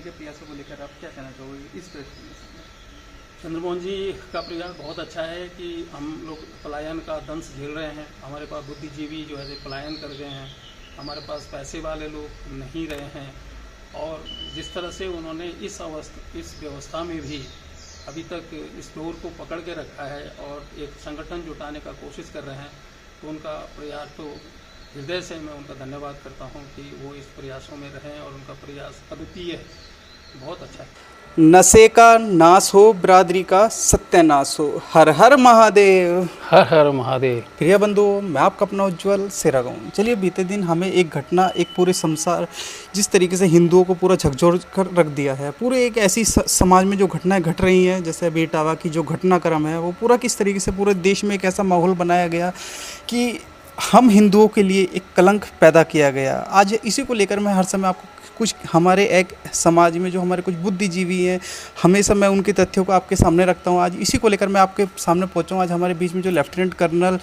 के प्रयासों को लेकर आप क्या कहना चाहोगे इस प्रेस में? चंद्रमोहन जी का प्रयास बहुत अच्छा है कि हम लोग पलायन का दंश झेल रहे हैं। हमारे पास बुद्धिजीवी जो है पलायन कर गए हैं, हमारे पास पैसे वाले लोग नहीं रहे हैं, और जिस तरह से उन्होंने इस व्यवस्था में भी अभी तक इस दौर को पकड़ के रखा है और एक संगठन जुटाने का कोशिश कर रहे हैं, तो उनका प्रयास तो हृदय से मैं उनका धन्यवाद करता हूं कि वो इस प्रयासों में रहें और उनका प्रयास अद्वितीय है, बहुत अच्छा है। नशे का नाश हो, बिरादरी का सत्यानाश हो। हर हर महादेव। हर हर महादेव। प्रिय बंधुओं, मैं आपका अपना उज्ज्वल सेरागांव। चलिए, बीते दिन हमें एक घटना, एक पूरे संसार, जिस तरीके से हिंदुओं को पूरा झकझोर कर रख दिया है, पूरे एक ऐसी समाज में जो घटनाएं घट रही हैं, जैसे अभी इटावा की जो घटनाक्रम है, वो पूरा किस तरीके से पूरे देश में एक ऐसा माहौल बनाया गया कि हम हिंदुओं के लिए एक कलंक पैदा किया गया। आज इसी को लेकर मैं हर समय आपको कुछ हमारे एक समाज में जो हमारे कुछ बुद्धिजीवी हैं, हमेशा मैं उनके तथ्यों को आपके सामने रखता हूं। आज इसी को लेकर मैं आपके सामने पहुंचा हूं। आज हमारे बीच में जो लेफ्टिनेंट कर्नल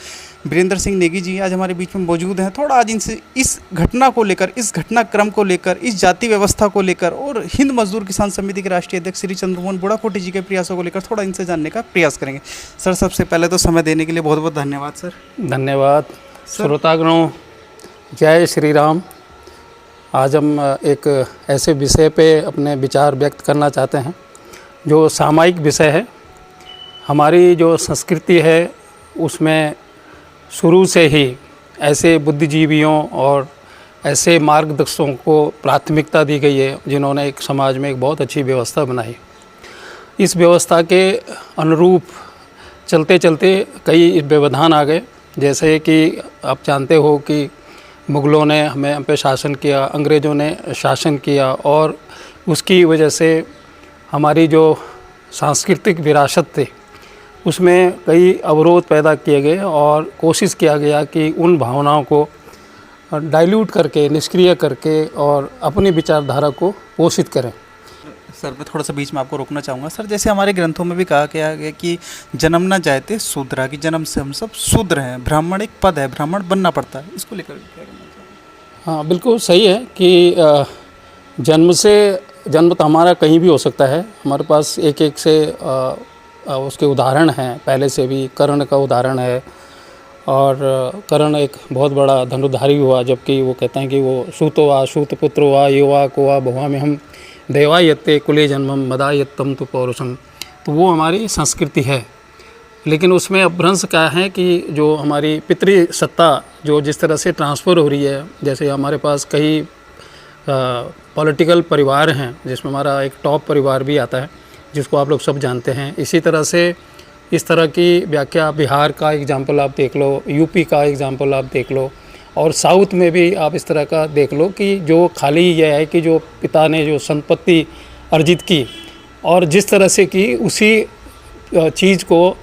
वीरेंद्र सिंह नेगी जी आज हमारे बीच में मौजूद हैं। थोड़ा आज इनसे इस घटना को लेकर, इस घटनाक्रम को लेकर, इस जाति व्यवस्था को लेकर और हिंद मजदूर किसान समिति के राष्ट्रीय अध्यक्ष श्री चंद्रमोहन बुढ़ाकोटी जी के प्रयासों को लेकर थोड़ा इनसे जानने का प्रयास करेंगे। सर, सबसे पहले तो समय देने के लिए बहुत बहुत धन्यवाद सर। धन्यवाद। श्रोतागणों, जय श्री राम। आज हम एक ऐसे विषय पे अपने विचार व्यक्त करना चाहते हैं जो सामायिक विषय है। हमारी जो संस्कृति है उसमें शुरू से ही ऐसे बुद्धिजीवियों और ऐसे मार्गदर्शकों को प्राथमिकता दी गई है जिन्होंने एक समाज में एक बहुत अच्छी व्यवस्था बनाई। इस व्यवस्था के अनुरूप चलते चलते कई व्यवधान आ गए। जैसे कि आप जानते हो कि मुग़लों ने हम पे शासन किया, अंग्रेज़ों ने शासन किया, और उसकी वजह से हमारी जो सांस्कृतिक विरासत थी उसमें कई अवरोध पैदा किए गए और कोशिश किया गया कि उन भावनाओं को डाइल्यूट करके, निष्क्रिय करके और अपनी विचारधारा को पोषित करें। सर, मैं थोड़ा सा बीच में आपको रोकना चाहूँगा। सर, जैसे हमारे ग्रंथों में भी कहा गया है कि जन्म न जायते शूद्रा, कि जन्म से हम सब शूद्र हैं, ब्राह्मण एक पद है, ब्राह्मण बनना पड़ता है। इसको लेकर क्या कहना चाहिए? हाँ, बिल्कुल सही है कि जन्म तो हमारा कहीं भी हो सकता है। हमारे पास एक एक से उसके उदाहरण हैं, पहले से भी कर्ण का उदाहरण है, और कर्ण एक बहुत बड़ा धनुर्धारी हुआ, जबकि वो कहते हैं कि वो सूतो वा सूतपुत्र वा युवा को वा भवा में हम देवायत्ते कुले जन्मम मदायत्तम तो पौरुषम। तो वो हमारी संस्कृति है। लेकिन उसमें अपभ्रंश क्या है कि जो हमारी पितृ सत्ता जो जिस तरह से ट्रांसफ़र हो रही है, जैसे हमारे पास कई पॉलिटिकल परिवार हैं जिसमें हमारा एक टॉप परिवार भी आता है जिसको आप लोग सब जानते हैं। इसी तरह से इस तरह की व्याख्या बिहार का एग्जाम्पल आप देख लो, यूपी का एग्जाम्पल आप देख लो, और साउथ में भी आप इस तरह का देख लो कि जो खाली यह है कि जो पिता ने जो संपत्ति अर्जित की और जिस तरह से की उसी चीज़ को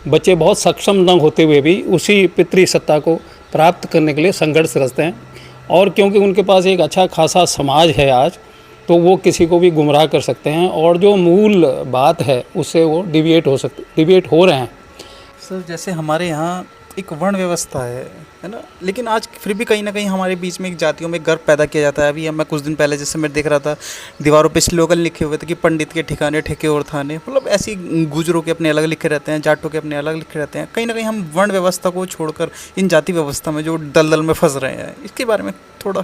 बच्चे बहुत सक्षम न होते हुए भी उसी पितृ सत्ता को प्राप्त करने के लिए संघर्ष रचते हैं। और क्योंकि उनके पास एक अच्छा खासा समाज है आज, तो वो किसी को भी गुमराह कर सकते हैं और जो मूल बात है उससे वो डिविएट हो रहे हैं। सर, जैसे हमारे यहाँ एक वर्ण व्यवस्था है ना, लेकिन आज फिर भी कहीं ना कहीं हमारे बीच में एक जातियों में गर्व पैदा किया जाता है। अभी मैं कुछ दिन पहले जैसे मैं देख रहा था, दीवारों पे स्लोगन लिखे हुए थे कि पंडित के ठिकाने ठेके और थाने, मतलब ऐसी गुजरों के अपने अलग लिखे रहते हैं, जाटों के अपने अलग लिखे रहते हैं। कहीं ना कहीं हम वर्ण व्यवस्था को छोड़कर इन जाति व्यवस्था में जो दलदल में फंस रहे हैं, इसके बारे में थोड़ा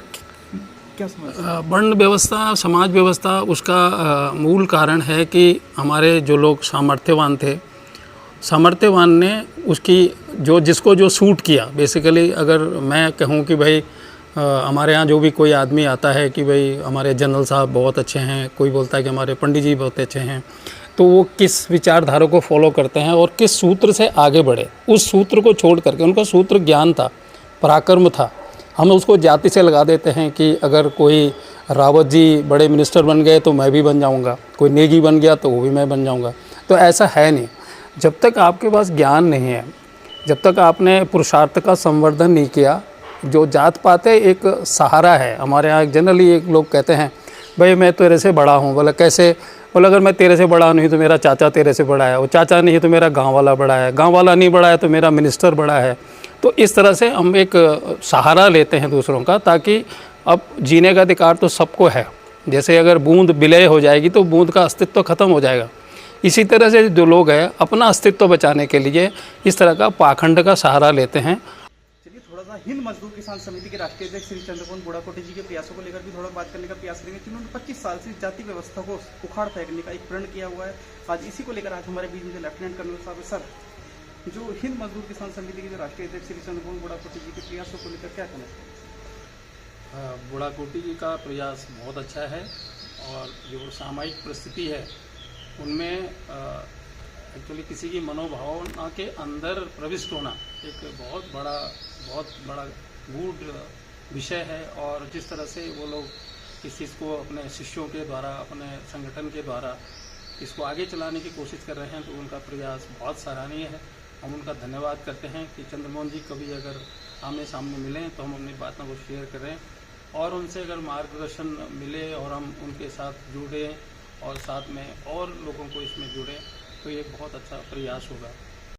क्या समझ? वर्ण व्यवस्था, समाज व्यवस्था, उसका मूल कारण है कि हमारे जो लोग सामर्थ्यवान थे, सामर्थ्यवान ने उसकी जिसको जो सूट किया। बेसिकली अगर मैं कहूँ कि भाई हमारे यहाँ जो भी कोई आदमी आता है कि भाई हमारे जनरल साहब बहुत अच्छे हैं, कोई बोलता है कि हमारे पंडित जी बहुत अच्छे हैं, तो वो किस विचारधारा को फॉलो करते हैं और किस सूत्र से आगे बढ़े, उस सूत्र को छोड़ करके, उनका सूत्र ज्ञान था, पराक्रम था, हम उसको जाति से लगा देते हैं कि अगर कोई रावत जी बड़े मिनिस्टर बन गए तो मैं भी बन जाऊंगा, कोई नेगी बन गया तो वो भी मैं बन जाऊंगा। तो ऐसा है नहीं। जब तक आपके पास ज्ञान नहीं है, जब तक आपने पुरुषार्थ का संवर्धन नहीं किया, जो जात पात है एक सहारा है। हमारे यहाँ जनरली एक लोग कहते हैं भाई मैं तेरे से बड़ा हूँ। बोला कैसे? बोला अगर मैं तेरे से बड़ा नहीं तो मेरा चाचा तेरे से बड़ा है, वो चाचा नहीं तो मेरा गाँव वाला बड़ा है, गाँव वाला नहीं बड़ा है तो मेरा मिनिस्टर बड़ा है। तो इस तरह से हम एक सहारा लेते हैं दूसरों का, ताकि अब जीने का अधिकार तो सबको है, जैसे अगर बूंद विलय हो जाएगी तो बूंद का अस्तित्व खत्म हो जाएगा। इसी तरह से जो लोग हैं अपना अस्तित्व बचाने के लिए इस तरह का पाखंड का सहारा लेते हैं। चलिए थोड़ा सा हिंद मजदूर किसान समिति के राष्ट्रीय अध्यक्ष श्री चंद्रमोहन बुढ़ाकोटी जी के प्रयासों को लेकर भी थोड़ा बात करने का प्रयास करेंगे, जिन्होंने 25 साल से जाति व्यवस्था को उखाड़ फेंकने का एक प्रण किया हुआ है। आज इसी को लेकर आज हमारे बीच में लेफ्टिनेंट कर्नल साहब सर, जो हिंद मजदूर किसान समिति के जो राष्ट्रीय अध्यक्ष श्री चंद्रमोहन बुढ़ाकोटी जी के प्रयासों को लेकर क्या कहना चाहिए? बुढ़ाकोटी जी का प्रयास बहुत अच्छा है और जो सामाजिक परिस्थिति है उनमें एक्चुअली किसी की मनोभावना के अंदर प्रविष्ट होना एक बहुत बड़ा गूढ़ विषय है। और जिस तरह से वो लोग इस चीज़ को अपने शिष्यों के द्वारा, अपने संगठन के द्वारा इसको आगे चलाने की कोशिश कर रहे हैं, तो उनका प्रयास बहुत सराहनीय है। हम उनका धन्यवाद करते हैं कि चंद्रमोहन जी कभी अगर आमने सामने मिलें तो हम अपनी बातों को शेयर करें और उनसे अगर मार्गदर्शन मिले और हम उनके साथ जुड़ें और साथ में और लोगों को इसमें जुड़ें तो ये बहुत अच्छा प्रयास होगा।